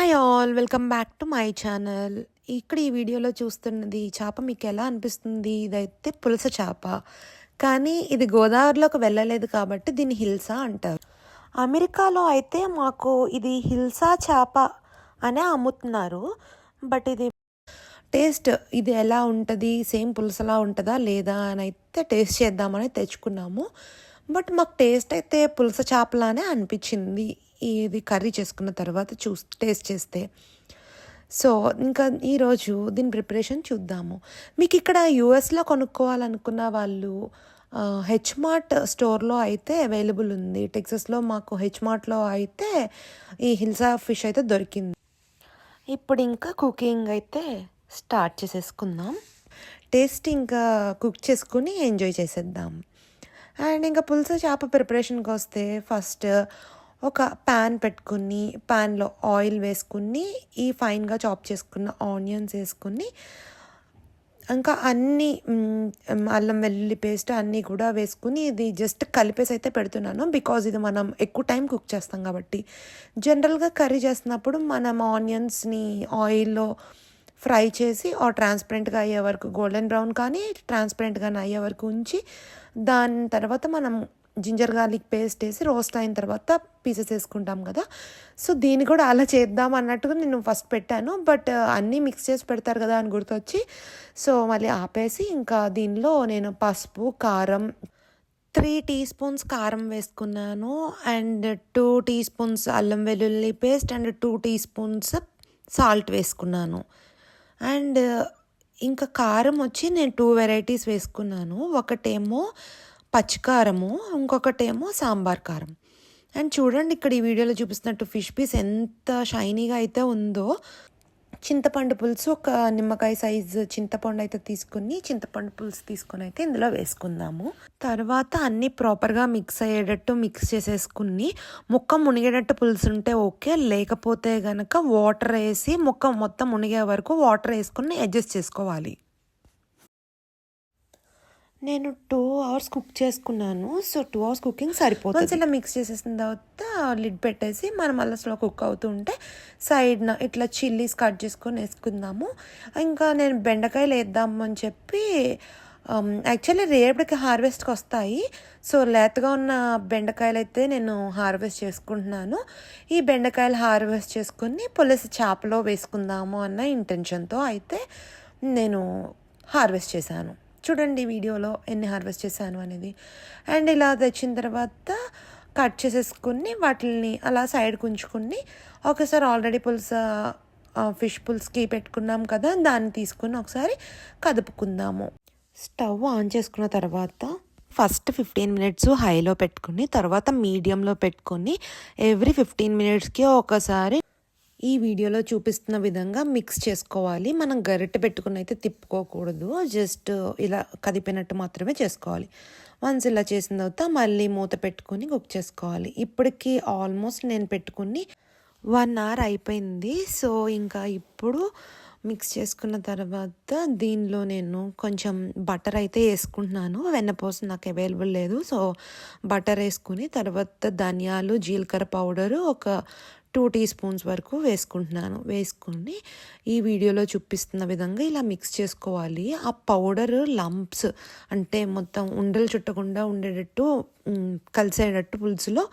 Hi all, welcome back to my channel. ఇక్కడ ఈ వీడియోలో చూస్తున్నది చేప మీకు ఎలా అనిపిస్తుంది? ఇదైతే పులస చేప, కానీ ఇది గోదావరిలోకి వెళ్ళలేదు కాబట్టి దీన్ని హిల్సా అంటారు. అమెరికాలో అయితే మాకు ఇది హిల్సా చేప అనే అమ్ముతున్నారు. బట్ ఇది టేస్ట్ ఇది ఎలా ఉంటుంది, సేమ్ పులసలా ఉంటుందా లేదా అని అయితే టేస్ట్ చేద్దామని తెచ్చుకున్నాము. బట్ మాకు టేస్ట్ అయితే పులస చేపలానే అనిపించింది ఇది కర్రీ చేసుకున్న తర్వాత టేస్ట్ చేస్తే. సో ఇంకా ఈరోజు దీని ప్రిపరేషన్ చూద్దాము. మీకు ఇక్కడ యూఎస్లో కొనుక్కోవాలనుకున్న వాళ్ళు హెచ్మార్ట్ స్టోర్లో అయితే అవైలబుల్ ఉంది. టెక్సస్లో మాకు హెచ్మార్ట్లో అయితే ఈ హిల్సా ఫిష్ అయితే దొరికింది. ఇప్పుడు ఇంకా కుకింగ్ అయితే స్టార్ట్ చేసేసుకుందాం. టేస్ట్ ఇంకా కుక్ చేసుకుని ఎంజాయ్ చేసేద్దాం. అండ్ ఇంకా పులుసు చేప ప్రిపరేషన్కి వస్తే ఫస్ట్ ఒక ప్యాన్ పెట్టుకుని ప్యాన్లో ఆయిల్ వేసుకుని ఈ ఫైన్గా చాప్ చేసుకున్న ఆనియన్స్ వేసుకుని ఇంకా అన్నీ అల్లం వెల్లుల్లి పేస్ట్ అన్నీ కూడా వేసుకుని ఇది జస్ట్ కలిపేసి అయితే పెడుతున్నాను. బికాజ్ ఇది మనం ఎక్కువ టైం కుక్ చేస్తాం కాబట్టి. జనరల్గా కర్రీ చేస్తున్నప్పుడు మనం ఆనియన్స్ని ఆయిల్లో ఫ్రై చేసి ట్రాన్స్పరెంట్గా అయ్యే వరకు, గోల్డెన్ బ్రౌన్ కానీ ట్రాన్స్పరెంట్గా అయ్యే వరకు ఉంచి దాని తర్వాత మనం జింజర్ గార్లిక్ పేస్ట్ వేసి రోస్ట్ అయిన తర్వాత పీసెస్ వేసుకుంటాం కదా. సో దీన్ని కూడా అలా చేద్దాం అన్నట్టుగా నేను ఫస్ట్ పెట్టాను. బట్ అన్నీ మిక్స్ చేసి పెడతారు కదా అని గుర్తొచ్చి సో మళ్ళీ ఆపేసి ఇంకా దీనిలో నేను పసుపు, కారం 3 టీ స్పూన్స్ కారం వేసుకున్నాను. అండ్ 2 టీ స్పూన్స్ అల్లం వెల్లుల్లి paste and 2 teaspoons salt వేసుకున్నాను. అండ్ ఇంకా కారం వచ్చి నేను 2 వెరైటీస్ వేసుకున్నాను. ఒకటేమో పచ్చికారము, ఇంకొకటేమో సాంబార్ కారం. అండ్ చూడండి ఇక్కడ ఈ వీడియోలో చూపిస్తున్నట్టు ఫిష్ పీస్ ఎంత షైనీగా అయితే ఉందో. చింతపండు పులుసు, ఒక నిమ్మకాయ సైజు చింతపండు అయితే చింతపండు పులుసు తీసుకొని అయితే ఇందులో వేసుకుందాము. తర్వాత అన్నీ ప్రాపర్గా మిక్స్ అయ్యేటట్టు మిక్స్ చేసేసుకుని ముక్క మునిగేటట్టు పులుసు ఉంటే ఓకే, లేకపోతే కనుక వాటర్ వేసి ముక్క మొత్తం మునిగే వరకు వాటర్ వేసుకుని అడ్జస్ట్ చేసుకోవాలి. నేను 2 అవర్స్ కుక్ చేసుకున్నాను. సో 2 అవర్స్ కుకింగ్ సరిపోతుంది. ఇలా మిక్స్ చేసేసిన తర్వాత లిడ్ పెట్టేసి మనం మళ్ళీ స్లో కుక్ అవుతూ ఉంటే సైడ్న ఇట్లా చిల్లీస్ కట్ చేసుకొని వేసుకుందాము. ఇంకా నేను బెండకాయలు వేద్దాము అని చెప్పి యాక్చువల్లీ రేపటికి హార్వెస్ట్కి వస్తాయి. సో లేతగా ఉన్న బెండకాయలు అయితే నేను హార్వెస్ట్ చేసుకుంటున్నాను. ఈ బెండకాయలు హార్వెస్ట్ చేసుకుని పులస చేపలో వేసుకుందాము అన్న ఇంటెన్షన్తో అయితే నేను హార్వెస్ట్ చేశాను. చూడండి వీడియోలో ఎన్ని హార్వెస్ట్ చేశాను అనేది. అండ్ ఇలా తెచ్చిన తర్వాత కట్ చేసేసుకుని వాటిని అలా సైడ్కి ఉంచుకుని ఒకసారి ఆల్రెడీ ఫిష్ పులుసుకి పెట్టుకున్నాం కదా, దాన్ని తీసుకుని ఒకసారి కదుపుకుందాము. స్టవ్ ఆన్ చేసుకున్న తర్వాత ఫస్ట్ 15 మినిట్స్ హైలో పెట్టుకుని తర్వాత మీడియంలో పెట్టుకొని ఎవ్రీ 15 మినిట్స్కి ఒకసారి ఈ వీడియోలో చూపిస్తున్న విధంగా మిక్స్ చేసుకోవాలి. మనం గరిటె పెట్టుకుని అయితే తిప్పుకోకూడదు, జస్ట్ ఇలా కదిపినట్టు మాత్రమే చేసుకోవాలి. వన్స్ ఇలా చేసిన తర్వాత మళ్ళీ మూత పెట్టుకుని కుక్ చేసుకోవాలి. ఇప్పటికి ఆల్మోస్ట్ నేను పెట్టుకుని 1 అవర్ అయిపోయింది. సో ఇంకా ఇప్పుడు మిక్స్ చేసుకున్న తర్వాత దీనిలో నేను కొంచెం బటర్ అయితే వేసుకుంటున్నాను. వెన్నపూస నాకు అవైలబుల్ లేదు, సో బటర్ వేసుకుని తర్వాత ధనియాలు, జీలకర్ర పౌడరు ఒక 2 టీ స్పూన్స్ వరకు వేసుకుని ఈ వీడియోలో చూపిస్తున్న విధంగా ఇలా మిక్స్ చేసుకోవాలి. ఆ పౌడర్ లంప్స్ అంటే మొత్తం ఉండలు చుట్టకుండా ఉండేటట్టు కలిసేటట్టు పులుసులో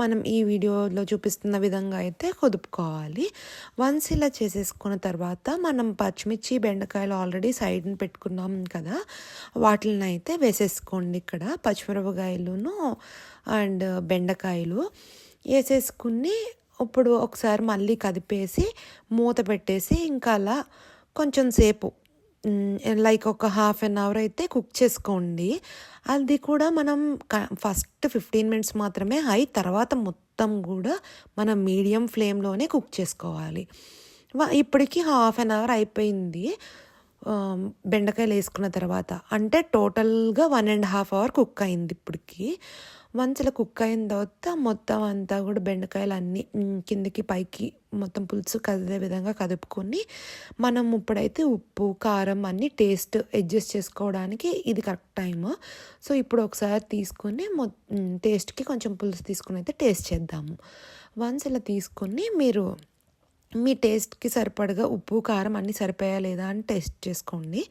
మనం ఈ వీడియోలో చూపిస్తున్న విధంగా అయితే కదుపుకోవాలి. వన్స్ ఇలా చేసేసుకున్న తర్వాత మనం పచ్చిమిర్చి, బెండకాయలు ఆల్రెడీ సైడ్ని పెట్టుకున్నాం కదా, వాటిని అయితే వేసేసుకోండి. ఇక్కడ పచ్చిమిరపకాయలును అండ్ బెండకాయలు వేసేసుకుని ఇప్పుడు ఒకసారి మళ్ళీ కదిపేసి మూత పెట్టేసి ఇంకా అలా కొంచెం సేపు లైక్ ఒక 1/2 అవర్ అయితే కుక్ చేసుకోండి. అది కూడా మనం ఫస్ట్ 15 మినిట్స్ మాత్రమే హై, తర్వాత మొత్తం కూడా మనం మీడియం ఫ్లేమ్లోనే కుక్ చేసుకోవాలి. ఇప్పటికి 1/2 అవర్ అయిపోయింది బెండకాయలు వేసుకున్న తర్వాత. అంటే టోటల్గా 1.5 అవర్ కుక్ అయింది ఇప్పటికి. వన్స్ ఇలా కుక్ అయిన తర్వాత మొత్తం అంతా కూడా బెండకాయలు అన్నీ కిందికి పైకి మొత్తం పులుసు కదిలే విధంగా కదుపుకొని మనం ఇప్పుడైతే ఉప్పు, కారం అన్నీ టేస్ట్ అడ్జస్ట్ చేసుకోవడానికి ఇది కరెక్ట్ టైము. సో ఇప్పుడు ఒకసారి తీసుకొని టేస్ట్కి కొంచెం పులుసు తీసుకుని అయితే టేస్ట్ చేద్దాము. వన్స్ ఇలా తీసుకొని మీరు మీ టేస్ట్‌కి సరిపడగా ఉప్పు, కారం అన్నీ సరిపోయాయా లేదా అని టేస్ట్ చేసుకోండి.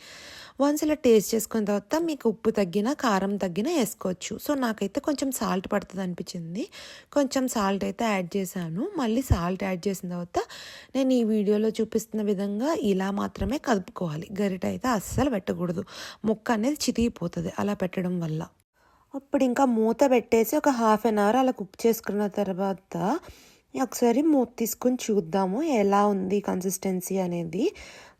వన్స్ ఇలా టేస్ట్ చేసుకున్న తర్వాత మీకు ఉప్పు తగ్గినా, కారం తగ్గినా ఏసుకోవచ్చు. సో, నాకైతే కొంచెం సాల్ట్ పడతదనిపించింది. కొంచెం సాల్ట్ అయితే యాడ్ చేశాను. మళ్ళీ సాల్ట్ యాడ్ చేసిన తర్వాత నేను ఈ వీడియోలో చూపిస్తున్న విధంగా ఇలా మాత్రమే కలుపుకోవాలి. గరిట అయితే అస్సలు పెట్టకూడదు. ముక్క అనేది చితికిపోతది అలా పెట్టడం వల్ల. ఇప్పుడు ఇంకా మూత పెట్టేసి ఒక హాఫ్ అన్ అవర్ అలా కుక్ చేసుకున్న తర్వాత ఒకసారి మూత తీసుకొని చూద్దాము ఎలా ఉంది కన్సిస్టెన్సీ అనేది.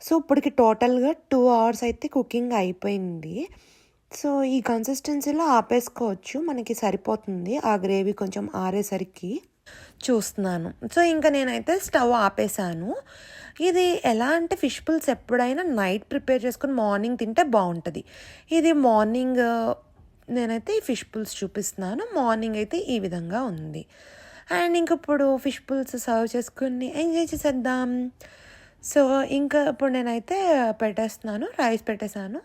సో ఇప్పటికి టోటల్గా 2 అవర్స్ అయితే కుకింగ్ అయిపోయింది. సో ఈ కన్సిస్టెన్సీలో ఆపేసుకోవచ్చు, మనకి సరిపోతుంది. ఆ గ్రేవీ కొంచెం ఆరేసరికి చూస్తున్నాను. సో ఇంకా నేనైతే స్టవ్ ఆపేసాను. ఇది ఎలా అంటే ఫిష్ పుల్స్ ఎప్పుడైనా నైట్ ప్రిపేర్ చేసుకొని మార్నింగ్ తింటే బాగుంటుంది. ఇది మార్నింగ్ నేనైతే ఈ ఫిష్ పుల్స్ చూపిస్తున్నాను. మార్నింగ్ అయితే ఈ విధంగా ఉంది. అండ్ ఇంక ఇప్పుడు ఫిష్ పుల్స్ సర్వ్ చేసుకుని ఎంజాయ్ చేసేద్దాం. సో ఇంకా ఇప్పుడు నేనైతే పెట్టేస్తున్నాను, రైస్ పెట్టేశాను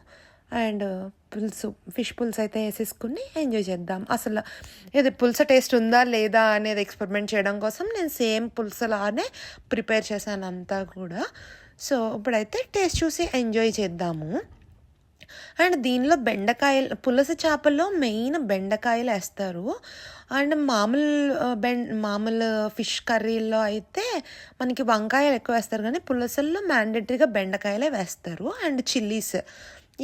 అండ్ పులుసు ఫిష్ పులుసు అయితే వేసేసుకుని ఎంజాయ్ చేద్దాం. అసలు ఇది పులుసు టేస్ట్ ఉందా లేదా అనేది ఎక్స్పెరిమెంట్ చేయడం కోసం నేను సేమ్ పులుసులానే ప్రిపేర్ చేశాను అంతా కూడా. సో ఇప్పుడైతే టేస్ట్ చూసి ఎంజాయ్ చేద్దాము. అండ్ దీనిలో బెండకాయలు, పులస చేపల్లో మెయిన్ బెండకాయలు వేస్తారు. అండ్ మామూలు ఫిష్ కర్రీలో అయితే మనకి వంకాయలు ఎక్కువ వేస్తారు, కానీ పులసల్లో మ్యాండేటరీగా బెండకాయలే వేస్తారు. అండ్ చిల్లీస్,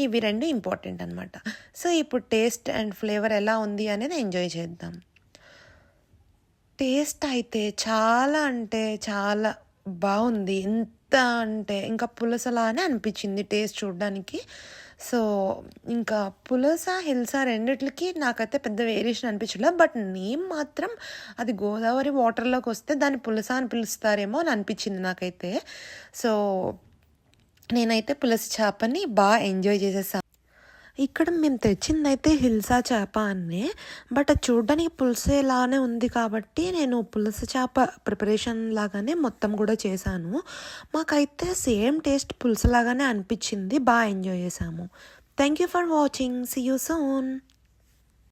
ఇవి 2 ఇంపార్టెంట్ అనమాట. సో ఇప్పుడు టేస్ట్ అండ్ ఫ్లేవర్ ఎలా ఉంది అనేది ఎంజాయ్ చేద్దాం. టేస్ట్ అయితే చాలా అంటే చాలా బాగుంది. ఎంత అంటే ఇంకా పులసలానే అనిపించింది టేస్ట్ చూడడానికి. సో ఇంకా పులస, హిల్సా రెండిట్లకి నాకైతే పెద్ద వేరియేషన్ అనిపించలేదు. బట్ నేమ్ మాత్రం అది గోదావరి వాటర్లోకి వస్తే దాన్ని పులస అని పిలుస్తారేమో అని అనిపించింది నాకైతే. సో నేనైతే పులస చేపని బాగా ఎంజాయ్ చేసేసాను. ఇక్కడ మేము తెచ్చిందైతే హిల్సా చేప అనే, బట్ అది చూడడానికి పులుసేలానే ఉంది కాబట్టి నేను పులస చేప ప్రిపరేషన్ లాగానే మొత్తం కూడా చేశాను. మాకైతే సేమ్ టేస్ట్ పులుసులాగానే అనిపించింది, బాగా ఎంజాయ్ చేసాము. Thank you for watching. See you soon.